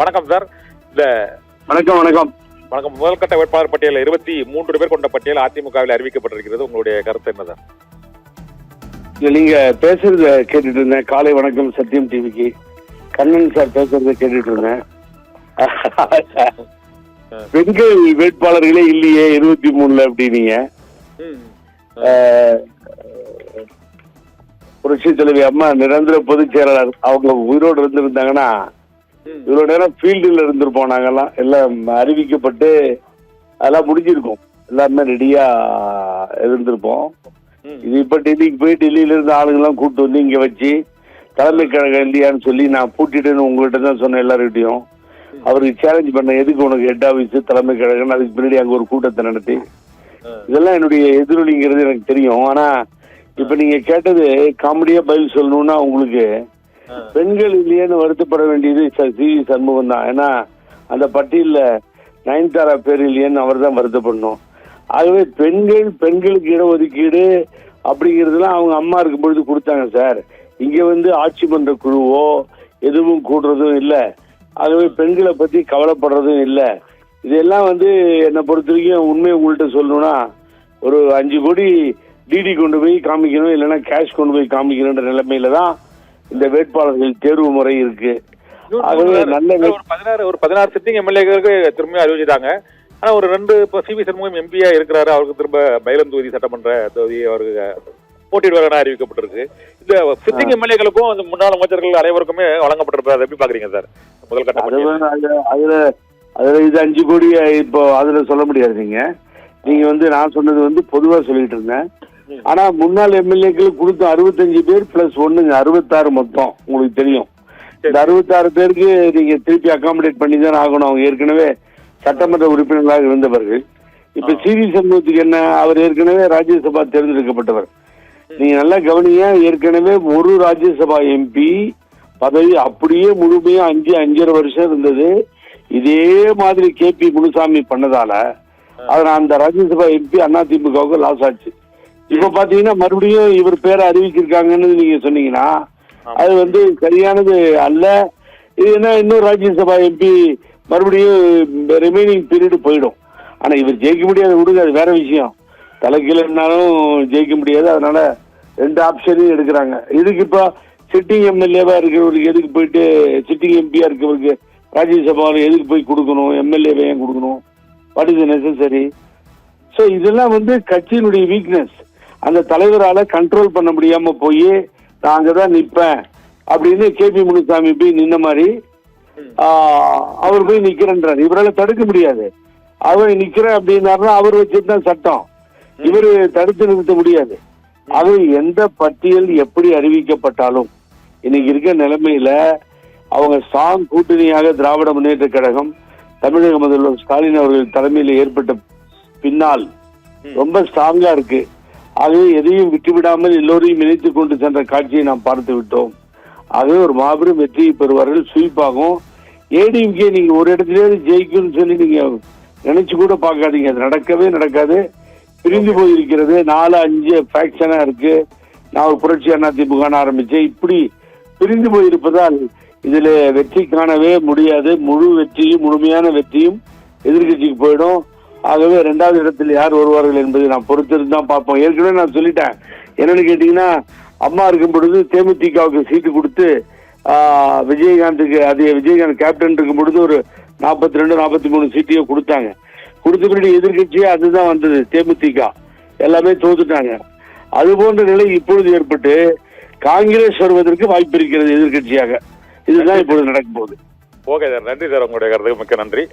வணக்கம் சார். இந்த வணக்கம் வணக்கம் வணக்கம். முதல்கட்ட வேட்பாளர் பட்டியல் 23 பேர் கொண்ட பட்டியல் அதிமுகவில் அறிவிக்கப்பட்டிருக்கிறது. உங்களுடைய கருத்து என்ன சார்? நீங்க பேசுறத கேட்டுட்டு இருந்தேன். காலை வணக்கம் சத்தியம் டிவிக்கு. கண்ணன் சார் பேசுறத கேட்டுட்டு இருந்தேன். பெண்கள் வேட்பாளர்களே இல்லையே 23 அப்படின்னீங்க. புரட்சி தலைவி அம்மா நிரந்தர பொதுச் செயலாளர் அவங்க உயிரோடு இருந்திருந்தாங்கன்னா இவ்வளவு நேரம் ஃபீல்டில் இருந்திருப்போம். நாங்கெல்லாம் எல்லாம் அறிவிக்கப்பட்டு அதெல்லாம் முடிஞ்சிருக்கோம். எல்லாருமே ரெடியா இருந்திருப்போம். இது இப்ப டெல்லிக்கு போய் டெல்லியில இருந்து ஆளுங்கெல்லாம் கூப்பிட்டு வந்து இங்க வச்சு தலைமை கழகம் இல்லையான்னு சொல்லி நான் பூட்டிட்டேன்னு உங்கள்கிட்ட தான் சொன்னேன். எல்லார்கிட்டையும் அவருக்கு சேலஞ்ச் பண்ண, எதுக்கு உனக்கு ஹெட் ஆஃபீஸ் தலைமை கழகம், அதுக்கு பின்னாடி அங்க ஒரு கூட்டத்தை நடத்தி இதெல்லாம் என்னுடைய எதிரொலிங்கிறது எனக்கு தெரியும். ஆனா இப்ப நீங்க கேட்டது காமெடியா பதில் சொல்லணும்னா உங்களுக்கு பெண்கள் இல்லையேன்னு வருத்தப்பட வேண்டியது சி சண்முகம் தான். ஏன்னா அந்த பட்டியல நயன்தாரா பேர் இல்லையேன்னு அவர் தான் வருத்தப்படணும். ஆகவே பெண்களுக்கு இடஒதுக்கீடு அப்படிங்கிறதுலாம் அவங்க அம்மா இருக்கும் பொழுது கொடுத்தாங்க சார். இங்க வந்து ஆட்சி மன்ற குழுவோ எதுவும் கூடுறதும் இல்லை. ஆகவே பெண்களை பத்தி கவலைப்படுறதும் இல்லை. இதெல்லாம் வந்து என்னை பொறுத்த வரைக்கும் உண்மையை உங்கள்கிட்ட சொல்லணும்னா ஒரு 5 கோடி டிடி கொண்டு போய் காமிக்கணும், இல்லைன்னா கேஷ் கொண்டு போய் காமிக்கணுன்ற நிலைமையில தான் இந்த வேட்பாளர்கள் தேர்வு முறை இருக்கு. ஆகவே நல்ல ஒரு 16 சிட்டிங் எம்எல்ஏக்களுக்கு திரும்ப அறிவிச்சிட்டாங்க. ஆனா ஒரு 2 இப்போ சிவி சண்முகம் எம்பியா இருக்கிறாரு. அவருக்கு திரும்ப மயிலம் தொகுதி சட்டமன்ற தொகுதி அவருக்கு போட்டியிடுவார் அறிவிக்கப்பட்டிருக்கு. இந்த சிட்டிங் எம்எல்ஏக்களுக்கும் அந்த முன்னாள் அமைச்சர்கள் அனைவருக்குமே வழங்கப்பட்டிருப்பாரு. எப்படி பாக்குறீங்க சார் முதல் கட்ட? அதுல இது 5 கோடி இப்போ அதுல சொல்ல முடியாது. நீங்க வந்து நான் சொன்னது வந்து பொதுவா சொல்லிட்டு இருந்தேன். ஆனா முன்னாள் எம்எல்ஏக்களுக்கு கொடுத்த 65 பேர் பிளஸ் 1 66 மொத்தம். உங்களுக்கு தெரியும். இந்த 66 பேருக்கு நீங்க திருப்பி அகாமடேட் பண்ணி தான் ஆகணும். அவங்க ஏற்கனவே சட்டமன்ற உறுப்பினர்களாக இருந்தவர்கள். இப்ப சிவி சண்முகத்துக்கு என்ன, அவர் ஏற்கனவே ராஜ்யசபா தேர்ந்தெடுக்கப்பட்டவர். நீங்க நல்லா கவனிங்க. ஏற்கனவே ஒரு ராஜ்யசபா எம்பி பதவி அப்படியே முழுமையா 5.5 வருஷம் இருந்தது. இதே மாதிரி KP முனுசாமி பண்ணதால அந்த ராஜ்யசபா எம்பி அதிமுகவுக்கு லாஸ் ஆச்சு. இப்ப பாத்தீங்கன்னா மறுபடியும் இவர் பேரை அறிவிச்சிருக்காங்கன்னு நீங்க சொன்னீங்கன்னா அது வந்து சரியானது அல்ல. இது என்ன, இன்னொரு ராஜ்யசபா எம்பி மறுபடியும் ரிமைனிங் பீரியட் போயிடும். ஆனா இவர் ஜெயிக்க முடியாது, விடுங்க, அது வேற விஷயம். தலைக்கீழனாலும் ஜெயிக்க முடியாது. அதனால 2 ஆப்ஷனையும் எடுக்கிறாங்க. இதுக்கு இப்ப சிட்டிங் எம்எல்ஏவா இருக்கிறவருக்கு எதுக்கு போயிட்டு, சிட்டிங் எம்பியா இருக்கிறவருக்கு ராஜ்யசபாவில் எதுக்கு போய் கொடுக்கணும், எம்எல்ஏவை ஏன் கொடுக்கணும், வாட் இஸ் நெசசரி? ஸோ இதெல்லாம் வந்து கட்சியினுடைய வீக்னஸ். அந்த தலைவரால கண்ட்ரோல் பண்ண முடியாம போய் நான் அங்கதான் நிற்பேன் அப்படின்னு KP முனுசாமி போய் நின்ன மாதிரி அவர் போய் நிக்கிறன்றார். இவரால் தடுக்க முடியாது. அவர் நிக்கிறேன் அப்படின்னாருன்னா அவர் வச்சுதான் சட்டம். இவரு தடுத்து நிறுத்த முடியாது. அவர் எந்த பட்டியல் எப்படி அறிவிக்கப்பட்டாலும் இன்னைக்கு இருக்க நிலைமையில அவங்க ஸ்ட்ராங் கூட்டணியாக திராவிட முன்னேற்ற கழகம் தமிழக முதல்வர் ஸ்டாலின் அவர்கள் தலைமையில் ஏற்பட்ட பின்னால் ரொம்ப ஸ்ட்ராங்கா இருக்கு. ஆகவே எதையும் விட்டுவிடாமல் எல்லோரையும் இணைத்துக் கொண்டு சென்ற காட்சியை நாம் பார்த்து விட்டோம். ஆகவே ஒரு மாபெரும் வெற்றியை பெறுவார்கள். சுயிப்பாகும். ஏடிஎம்கே நீங்க ஒரு இடத்துல ஜெயிக்கும்னு சொல்லி நீங்க நினைச்சு கூட பார்க்காதீங்க. அது நடக்கவே நடக்காது. பிரிந்து போயிருக்கிறது. 4-5 ஃபேக்ஷனா இருக்கு. நான் ஒரு புரட்சி அதிமுக ஆரம்பிச்சேன். இப்படி பிரிந்து போயிருப்பதால் இதுல வெற்றி காணவே முடியாது. முழு வெற்றியும் முழுமையான வெற்றியும் எதிர்கட்சிக்கு போயிடும். ஆகவே 2வது இடத்தில் யார் வருவார்கள் என்பதை நான் பொறுத்திருந்தான் பார்ப்போம். ஏற்கனவே நான் சொல்லிட்டேன். என்னன்னு கேட்டீங்கன்னா, அம்மா இருக்கும் பொழுது தேமுதிகவுக்கு சீட்டு கொடுத்து விஜயகாந்துக்கு, அதே விஜயகாந்த் கேப்டன் இருக்கும் பொழுது ஒரு 42-43 சீட்டையோ கொடுத்தாங்க. கொடுத்த பின்னாடி எதிர்கட்சியே அதுதான் வந்தது, தேமுதிக. எல்லாமே தோத்துட்டாங்க. அது போன்ற நிலை இப்பொழுது ஏற்பட்டு காங்கிரஸ் வருவதற்கு வாய்ப்பு இருக்கிறது எதிர்கட்சியாக. இதுதான் இப்பொழுது நடக்கும் போது. ஓகே சார், நன்றி சார். உங்களுடைய கருத்துக்கு மிக்க நன்றி.